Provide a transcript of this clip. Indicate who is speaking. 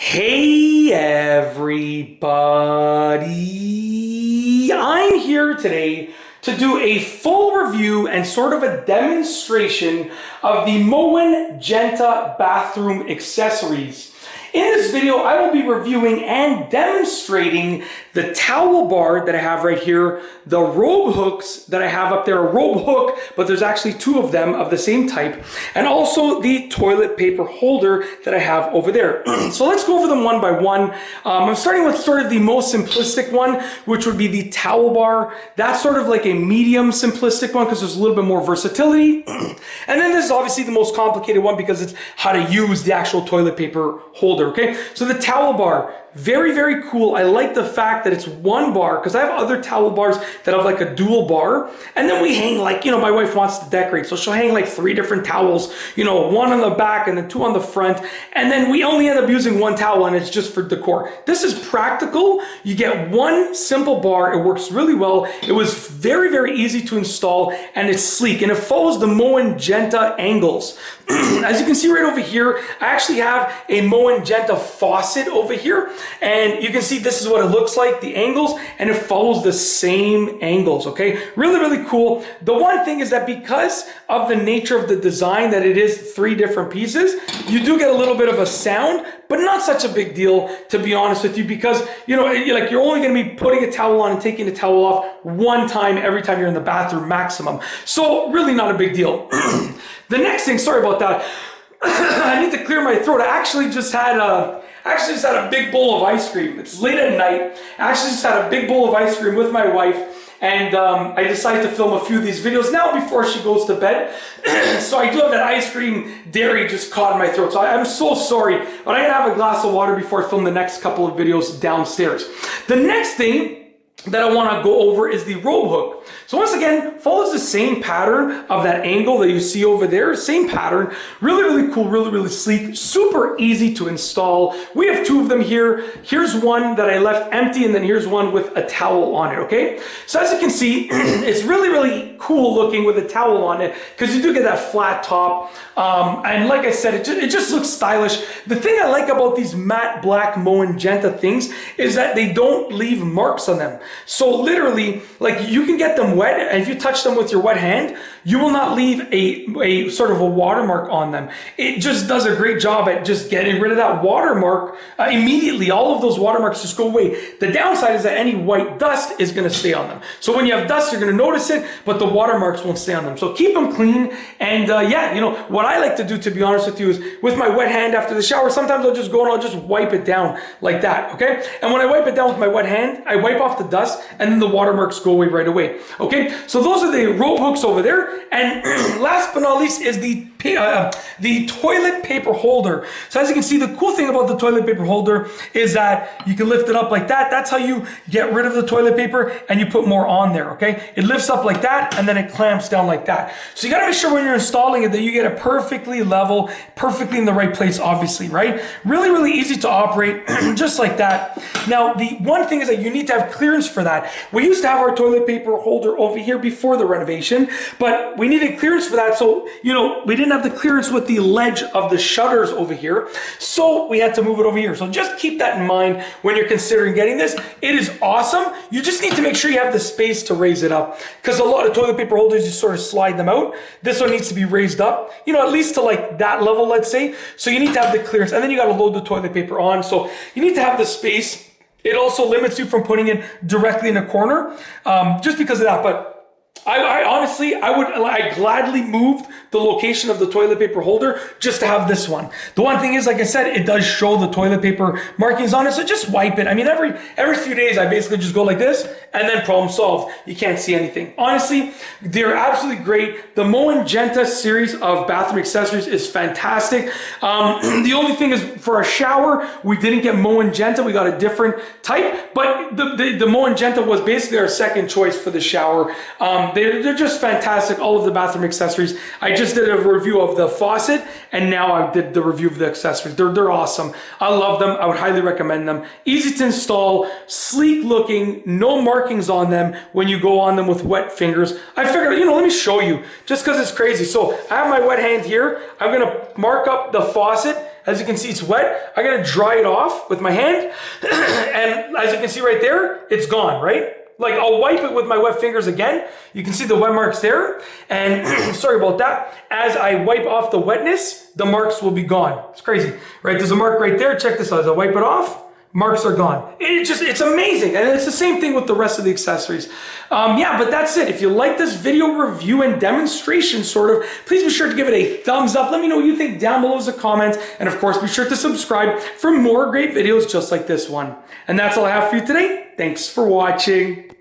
Speaker 1: Hey everybody, I'm here today to do a full review and sort of a demonstration of the Moen Genta bathroom accessories. In this video, I will be reviewing and demonstrating the towel bar that I have right here, the robe hooks that I have up there, a robe hook, but there's actually two of them of the same type, and also the toilet paper holder that I have over there. So let's go over them one by one. I'm starting with sort of the most simplistic one, which would be the towel bar. That's sort of like a medium simplistic one because there's a little bit more versatility. And then this is obviously the most complicated one because it's how to use the actual toilet paper holder. Okay, so the towel bar, very, very cool. I like the fact that it's one bar because I have other towel bars that have like a dual bar. And then we hang like, my wife wants to decorate. So she'll hang like 3 different towels, one on the back and then 2 on the front. And then we only end up using one towel and it's just for decor. This is practical. You get one simple bar. It works really well. It was very, very easy to install and it's sleek and it follows the Moen Genta angles. As you can see right over here, I actually have a Moen Genta faucet over here. And you can see this is what it looks like, the angles, and it follows the same angles, okay? Really, really cool. The one thing is that because of the nature of the design, that it is 3 different pieces, you do get a little bit of a sound, but not such a big deal, to be honest with you, because, you're only gonna be putting a towel on and taking the towel off one time every time you're in the bathroom maximum. So really not a big deal. The next thing, sorry about that, I need to clear my throat. I actually just had a big bowl of ice cream. It's late at night. I actually just had a big bowl of ice cream with my wife, and I decided to film a few of these videos now before she goes to bed. So I do have that ice cream dairy just caught in my throat. So I'm so sorry, but I'm gonna have a glass of water before I film the next couple of videos downstairs. The next thing that I want to go over is the robe hook. So once again, follows the same pattern of that angle that you see over there. Same pattern. Really, really cool. Really, really sleek. Super easy to install. We have 2 of them here. Here's one that I left empty, and then here's one with a towel on it, okay? So as you can see, it's really, really cool looking with a towel on it because you do get that flat top. And like I said, it just looks stylish. The thing I like about these matte black Moen Genta things is that they don't leave marks on them. So literally, like, you can get them wet, and if you touch them with your wet hand, you will not leave a sort of a watermark on them. It just does a great job at just getting rid of that watermark immediately. All of those watermarks just go away. The downside is that any white dust is going to stay on them. So when you have dust, you're going to notice it, but the watermarks won't stay on them. So keep them clean. And yeah, what I like to do, to be honest with you, is with my wet hand after the shower, sometimes I'll just go and I'll just wipe it down like that, okay? And when I wipe it down with my wet hand, I wipe off the dust and then the watermarks go away right away, okay? So those are the robe hooks over there. And last but not least is the toilet paper holder. So as you can see, the cool thing about the toilet paper holder is that you can lift it up like that. That's how you get rid of the toilet paper and you put more on there, okay? It lifts up like that and then it clamps down like that. So you gotta make sure when you're installing it that you get it perfectly level, perfectly in the right place, obviously, right? Really, really easy to operate, just like that. Now, the one thing is that you need to have clearance for that. We used to have our toilet paper holder over here before the renovation, but we needed clearance for that. So, we didn't have the clearance with the ledge of the shutters over here. So we had to move it over here. So just keep that in mind when you're considering getting this. It is awesome. You just need to make sure you have the space to raise it up because a lot of toilet paper holders, you sort of slide them out. This one needs to be raised up, at least to like that level, let's say. So you need to have the clearance and then you got to load the toilet paper on. So you need to have the space. It also limits you from putting it directly in a corner just because of that. But I honestly, I gladly moved the location of the toilet paper holder just to have this one. The one thing is, like I said, it does show the toilet paper markings on it, so just wipe it. I mean, every few days, I basically just go like this, and then problem solved. You can't see anything. Honestly, they're absolutely great. The Moen Genta series of bathroom accessories is fantastic. The only thing is, for a shower, we didn't get Moen Genta. We got a different type, but the Moen Genta was basically our second choice for the shower. They're just fantastic, all of the bathroom accessories. I just did a review of the faucet, and now I did the review of the accessories. They're awesome. I love them. I would highly recommend them. Easy to install, sleek looking, no markings on them when you go on them with wet fingers. I figured, let me show you, just because it's crazy. So I have my wet hand here. I'm going to mark up the faucet, As you can see, it's wet. I gotta dry it off with my hand. And as you can see right there, it's gone, right? Like I'll wipe it with my wet fingers again. You can see the wet marks there. And sorry about that. As I wipe off the wetness, the marks will be gone. It's crazy, right? There's a mark right there. Check this out. As I wipe it off, marks are gone. It's amazing. And it's the same thing with the rest of the accessories. Yeah, but that's it. If you like this video review and demonstration sort of, please be sure to give it a thumbs up. Let me know what you think down below as a comment. And of course, be sure to subscribe for more great videos just like this one. And that's all I have for you today. Thanks for watching.